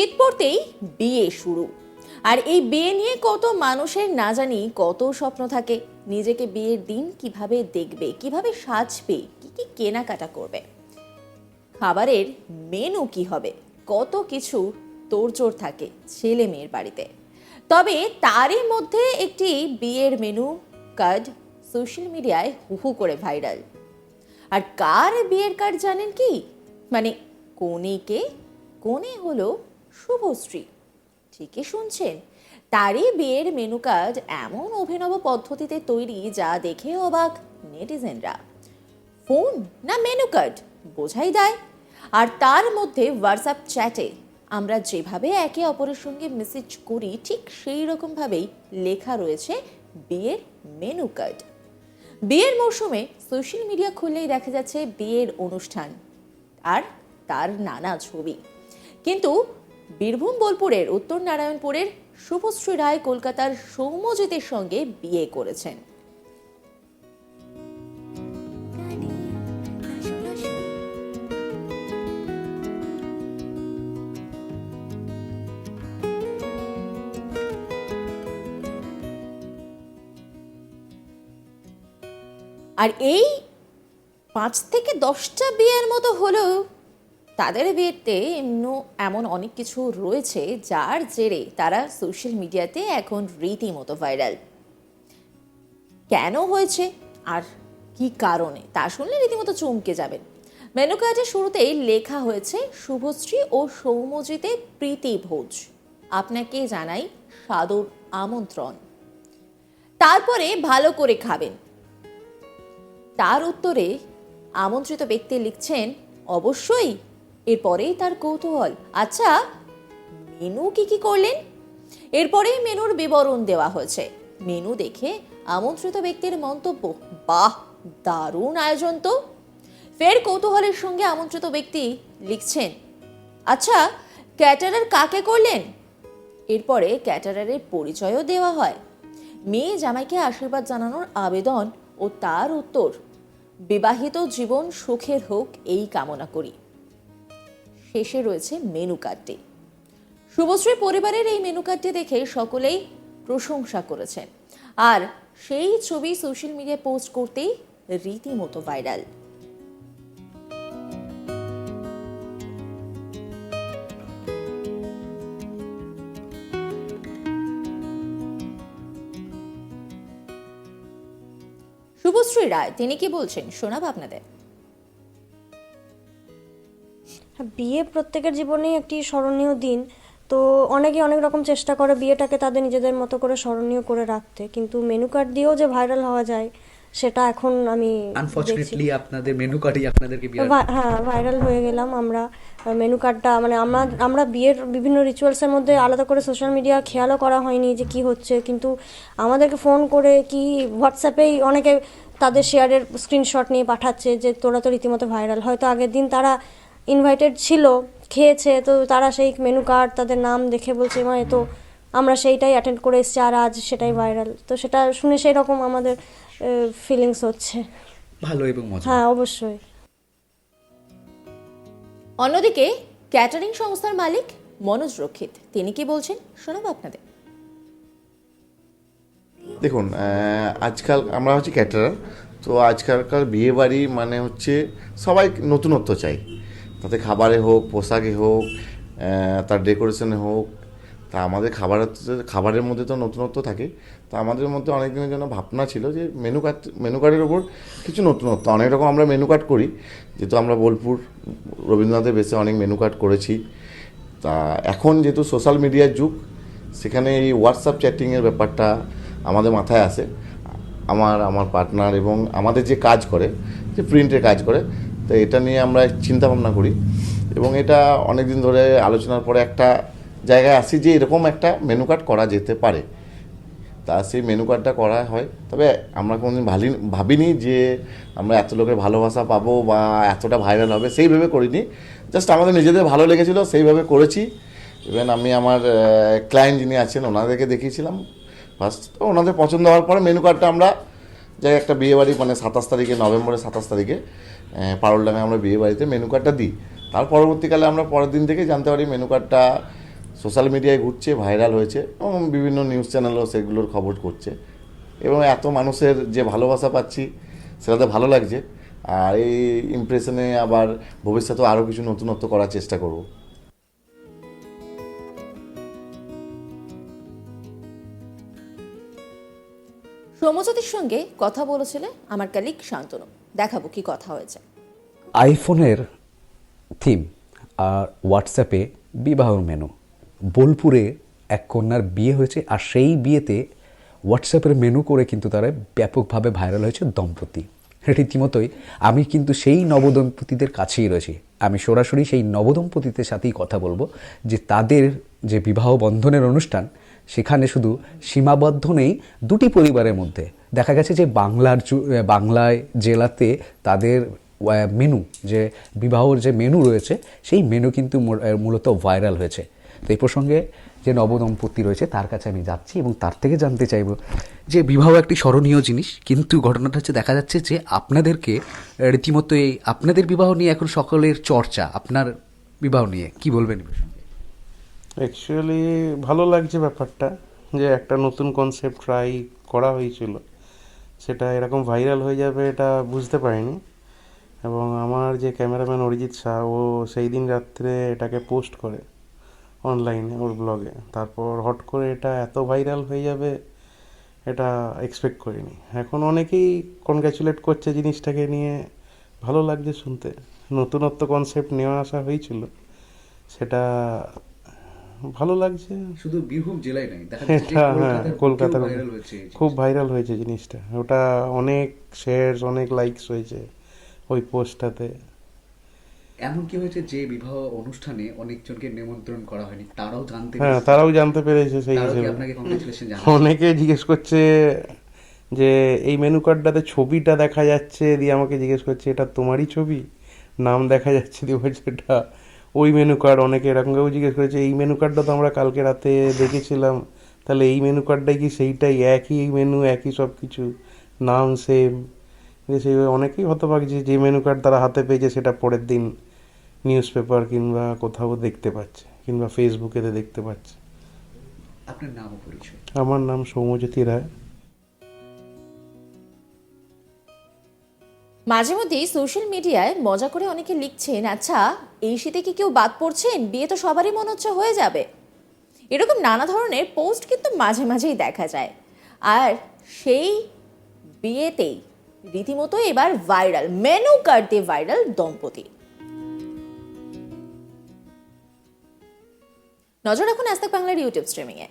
শীত পড়তেই বিয়ে শুরু। আর এই বিয়ে নিয়ে কত মানুষের না জানি কত স্বপ্ন থাকে। নিজেকে বিয়ের দিন কিভাবে দেখবে, কিভাবে সাজবে, কি কি কেনাকাটা করবে, খাবারের মেনু কি হবে, কত কিছু তোড়জোড় থাকে ছেলে মেয়ের বাড়িতে। তবে তারই মধ্যে একটি বিয়ের মেনু কার্ড সোশ্যাল মিডিয়ায় হুহু করে ভাইরাল। আর কার বিয়ের কার্ড জানেন কি? মানে কনেকে, কনে হলো শুভশ্রী। ঠিকই শুনছেন, তারই বিয়ের মেনু কার্ড এমন অভিনব পদ্ধতিতে তৈরি যা দেখে অবাক নেটিজেনরা। ফোন না মেনু কার্ড বোঝাই দেয়। আর তার মধ্যে হোয়াটসঅ্যাপ চ্যাটে আমরা যেভাবে একে অপরের সঙ্গে মেসেজ করি ঠিক সেই রকমভাবেই লেখা রয়েছে বিয়ের মেনু কার্ড। বিয়ের মরশুমে সোশ্যাল মিডিয়া খুললেই দেখা যাচ্ছে বিয়ের অনুষ্ঠান আর তার নানা ছবি। কিন্তু বীরভূম বোলপুরের উত্তর নারায়ণপুরের শুভশ্রী রায় কলকাতার সৌম্যজিতের সঙ্গে বিয়ে করেছেন। আর এই 5 থেকে 10টা বিয়ের মতো হলেও তাদের বিয়েতে এমন অনেক কিছু রয়েছে যার জেরে তারা সোশ্যাল মিডিয়াতে এখন রীতিমতো ভাইরাল। কেন হয়েছে আর কি কারণে তা শুনলে রীতিমতো চমকে যাবেন। মেনু কার্ডের শুরুতেই লেখা হয়েছে শুভশ্রী ও সৌম্যজিতের প্রীতি ভোজ, আপনাকে জানাই সাদর আমন্ত্রণ, তারপরে ভালো করে খাবেন। তার উত্তরে আমন্ত্রিত ব্যক্তি লিখছেন অবশ্যই। এরপরেই তার কৌতূহল, আচ্ছা মেনু কি করলেন? এরপরেই মেনুর বিবরণ দেওয়া হয়েছে। মেনু দেখে আমন্ত্রিত ব্যক্তির মন্তব্য, বাহ দারুণ আয়োজন তো। ফের কৌতূহলের সঙ্গে আমন্ত্রিত ব্যক্তি লিখছেন, আচ্ছা ক্যাটারার কাকে করলেন? এরপরে ক্যাটারারের পরিচয়ও দেওয়া হয়। মেয়ে জামাইকে আশীর্বাদ জানানোর আবেদন ও তার উত্তর, বিবাহিত জীবন সুখের হোক এই কামনা করি। শেষে রয়েছে মেনু কার্ডটি। শুভশ্রী পরিবারের এই মেনু কার্ডটি দেখে সকলেই প্রশংসা করেছেন। আর সেই ছবি সোশ্যাল মিডিয়ায় পোস্ট করতেই রীতিমতো ভাইরাল। শুভশ্রী রায় তিনি কি বলছেন শোনাব আপনাদের। বিয়ে প্রত্যেকের জীবনেই একটি স্মরণীয় দিন। তো অনেকে অনেক রকম চেষ্টা করে বিয়েটাকে তাদের নিজেদের মতো করে স্মরণীয় করে রাখতে, কিন্তু মেনু কার্ড দিয়েও যে ভাইরাল হওয়া যায় সেটা এখন আমি আনফরচুনেটলি আপনাদের মেনু কার্ডই আপনাদেরকে হ্যাঁ ভাইরাল হয়ে গেলাম আমরা। মেনু কার্ডটা মানে আমরা বিয়ের বিভিন্ন রিচুয়ালসের মধ্যে আলাদা করে সোশ্যাল মিডিয়া খেয়ালও করা হয়নি যে কি হচ্ছে, কিন্তু আমাদেরকে ফোন করে কি হোয়াটসঅ্যাপেই অনেকে তাদের শেয়ারের স্ক্রিনশট নিয়ে পাঠাচ্ছে যে তোরা তো রীতিমতো ভাইরাল। হয়তো আগের দিন তারা ইনভাইটেড ছিল, খেয়েছে, তো তারা সেই মেনু কার্ড তাদের নাম দেখে বলছে মা এ তো আমরা সেইটাই অ্যাটেন্ড করে এসেছি আর আজ সেটাই ভাইরাল। তো সেটা শুনে সেই রকম আমাদের ফিলিংস হচ্ছে ভালো এবং মজা। হ্যাঁ অবশ্যই। অন্যদিকে ক্যাটারিং সংস্থার মালিক মনোজ রক্ষিত তিনি কি বলছেন শোনাবো আপনাদের। দেখুন, আজকাল আমরা হচ্ছে ক্যাটারার, তো আজকালকার বিয়ে বাড়ি মানে হচ্ছে সবাই নতুনত্ব চাই, তাতে খাবারে হোক, পোশাকে হোক, তার ডেকোরেশনে হোক। তা আমাদের খাবারের মধ্যে তো নতুনত্ব থাকে। তো আমাদের মধ্যে অনেক দিনের জন্য ভাবনা ছিল যে মেনু কার্ডের ওপর কিছু নতুনত্ব, অনেক রকম আমরা মেনু কার্ড করি, যেহেতু আমরা বোলপুর রবীন্দ্রনাথের বেশে অনেক মেনু কার্ড করেছি। তা এখন যেহেতু সোশ্যাল মিডিয়ার যুগ, সেখানে এই হোয়াটসঅ্যাপ চ্যাটিংয়ের ব্যাপারটা আমাদের মাথায় আসে। আমার পার্টনার এবং আমাদের যে কাজ করে, যে প্রিন্টের কাজ করে, তো এটা নিয়ে আমরা চিন্তা ভাবনা করি এবং এটা অনেক দিন ধরে আলোচনার পরে একটা জায়গায় আসি যে এরকম একটা মেনু কার্ড করা যেতে পারে। তা সেই মেনু কার্ডটা করা হয়। তবে আমরা কোনোদিন ভাবিনি যে আমরা এত লোকের ভালোবাসা পাবো বা এতটা ভাইরাল হবে, সেইভাবে করিনি। জাস্ট আমাদের নিজেদের ভালো লেগেছিলো, সেইভাবে করেছি। ইভেন আমি আমার ক্লায়েন্ট যিনি আছেন ওনাদেরকে দেখিয়েছিলাম ফার্স্ট। তো ওনাদের পছন্দ হওয়ার পরে মেনু কার্ডটা আমরা যাই একটা বিয়েবাড়ি মানে 27 তারিখে, নভেম্বরের 27 তারিখে পারুলডাঙ্গায় আমরা বিয়েবাড়িতে মেনু কার্ডটা দিই। তার পরবর্তীকালে আমরা পরের দিন থেকে জানতে পারি মেনু কার্ডটা সোশ্যাল মিডিয়ায় ঘুরছে, ভাইরাল হয়েছে এবং বিভিন্ন নিউজ চ্যানেলও সেগুলোর খবর করছে এবং এত মানুষের যে ভালোবাসা পাচ্ছি সেটাতে ভালো লাগছে। আর এই ইমপ্রেশনে আবার ভবিষ্যতেও আরও কিছু নতুনত্ব করার চেষ্টা করব। সৌম্যজ্যোতির সঙ্গে কথা বলেছিলে আমার কালিক শান্তনু, দেখাবো কি কথা হয়েছে। আইফোনের থিম আর হোয়াটসঅ্যাপে বিবাহর মেনু। বোলপুরে এক কন্যার বিয়ে হয়েছে, আর সেই বিয়েতে হোয়াটসঅ্যাপের মেনু করে কিন্তু তারা ব্যাপকভাবে ভাইরাল হয়েছে দম্পতি। রীতিমতোই আমি কিন্তু সেই নবদম্পতিদের কাছেই রয়েছি। আমি সরাসরি সেই নবদম্পতিদের সাথেই কথা বলবো যে তাদের যে বিবাহ বন্ধনের অনুষ্ঠান সেখানে শুধু সীমাবদ্ধ নেই দুটি পরিবারের মধ্যে। দেখা গেছে যে বাংলায় জেলাতে তাদের মেনু, যে বিবাহর যে মেনু রয়েছে সেই মেনু কিন্তু মূলত ভাইরাল হয়েছে। তো এই প্রসঙ্গে যে নবদম্পতি রয়েছে তার কাছে আমি যাচ্ছি এবং তার থেকে জানতে চাইব যে বিবাহ একটি স্মরণীয় জিনিস, কিন্তু ঘটনাটা হচ্ছে দেখা যাচ্ছে যে আপনাদেরকে রীতিমতো এই আপনাদের বিবাহ নিয়ে এখন সকলের চর্চা, আপনার বিবাহ নিয়ে কি বলবেন? অ্যাকচুয়ালি ভালো লাগছে ব্যাপারটা, যে একটা নতুন কনসেপ্ট ট্রাই করা হয়েছিল, সেটা এরকম ভাইরাল হয়ে যাবে এটা বুঝতে পারিনি। এবং আমার যে ক্যামেরাম্যান অরিজিৎ শাহ, ও সেই দিন রাত্রে এটাকে পোস্ট করে অনলাইনে ওর ব্লগে, তারপর হট করে এটা এত ভাইরাল হয়ে যাবে এটা এক্সপেক্ট করিনি। এখন অনেকেই কনগ্র্যাচুলেট করছে জিনিসটাকে নিয়ে, ভালো লাগছে শুনতে। নতুনত্ব কনসেপ্ট নেওয়া আসা হয়েছিল, সেটা ভালো লাগছে। শুধু বীরভূম জেলায় নাই, এটা হ্যাঁ, কলকাতার খুব ভাইরাল হয়েছে জিনিসটা। ওটা অনেক শেয়ার, অনেক লাইকস হয়েছে ওই পোস্টটাতে। এমন কি হয়েছে যে বিবাহ অনুষ্ঠানে অনেকজনকে নিমন্ত্রণ করা হয়নি, তারাও জানতে হ্যাঁ, তারাও জানতে পেরেছে সেই তারাও কি হিসেবে। আপনাকে কংগ্রেচুলেশন জানায়? অনেকে জিজ্ঞেস করছে যে এই মেনু কার্ডটাতে ছবিটা দেখা যাচ্ছে, দিয়ে আমাকে জিজ্ঞেস করছে এটা তোমারই ছবি, নাম দেখা যাচ্ছে, দিয়ে বলছে এটা ওই মেনু কার্ড। অনেকে এরকমভাবেও জিজ্ঞেস করেছে এই মেনু কার্ডটা তো আমরা কালকে রাতে দেখেছিলাম, তাহলে এই মেনু কার্ডটাই কি সেইটাই, একই মেনু, একই সব কিছু, নাম সেম। সেইভাবে অনেকেই হতবাক যে মেনু কার্ড তারা হাতে পেয়েছে সেটা পরের দিন নিউজ পেপার কিংবা কোথাও দেখতে পাচ্ছে, কিংবা ফেসবুকেতে দেখতে পাচ্ছে। আপনার নাম ও পরিচয়? আমার নাম সৌম্যজ্যোতি রায়। মাঝে মধ্যেই সোশ্যাল মিডিয়ায় মজা করে অনেকে লিখছেন, আচ্ছা এই শীতে কি কেউ বাদ পড়ছেন, বিয়ে তো সবারই মনে হচ্ছে হয়ে যাবে। এরকম নানা ধরনের পোস্ট কিন্তু মাঝে মাঝেই দেখা যায়। আর সেই বিয়েতেই রীতিমতো এবার ভাইরাল, মেনু কার্ড দিয়ে ভাইরাল দম্পতি। নজর রাখুন আজ তাক বাংলার ইউটিউব স্ট্রিমিংয়ে।